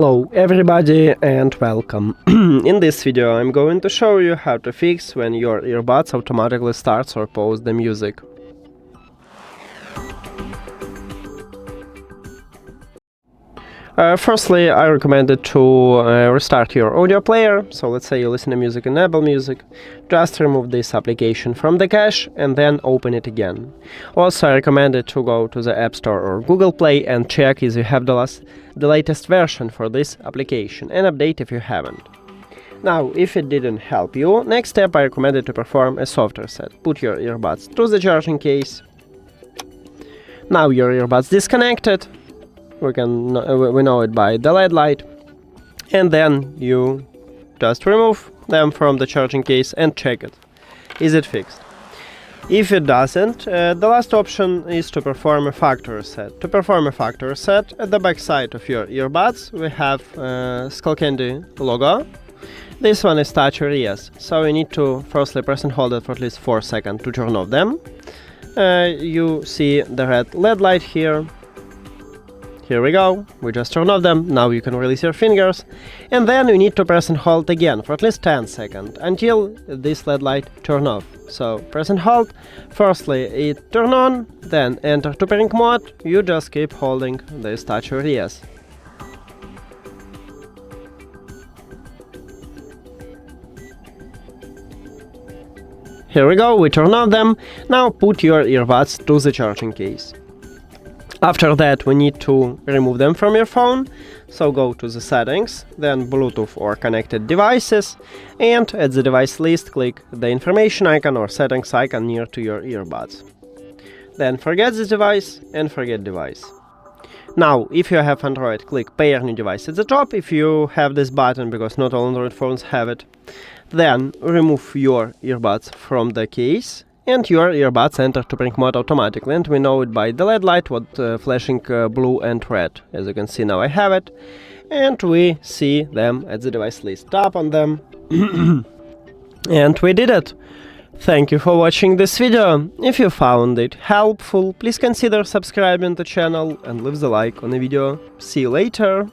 Hello everybody and welcome. In this video I'm going to show you how to fix when your earbuds automatically starts or pause the music. Firstly, I recommend it to restart your audio player. So let's say you listen to music in Apple Music. Just remove this application from the cache and then open it again. Also, I recommend it to go to the App Store or Google Play and check if you have the latest version for this application and update if you haven't. Now, if it didn't help you, next step I recommend it to perform a software set. Put your earbuds through the charging case. Now your earbuds disconnected. We know it by the LED light, and then you just remove them from the charging case and check it. Is it fixed? If it doesn't, the last option is to perform a factory set. To perform a factory set, at the back side of your earbuds we have SKULLCANDY logo. This one is touch areas, so you need to firstly press and hold it for at least 4 seconds to turn off them. You see the red LED light here. Here we go, we just turned off them. Now you can release your fingers, and then you need to press and hold again for at least 10 seconds until this LED light turn off. So press and hold, firstly it turn on, then enter to pairing mode, you just keep holding this touch areas. Here we go, we turn off them. Now put your earbuds to the charging case. After that we need to remove them from your phone, so go to the settings, then Bluetooth or connected devices, and at the device list click the information icon or settings icon near to your earbuds. Then forget the device and forget device. Now, if you have Android, click pair new device at the top if you have this button, because not all Android phones have it. Then remove your earbuds from the case, and your earbuds enter to pairing mode automatically, and we know it by the LED light, what flashing blue and red. As you can see, now I have it, and we see them at the device list. Tap on them, and we did it. Thank you for watching this video. If you found it helpful, please consider subscribing to the channel and leave the like on the video. See you later.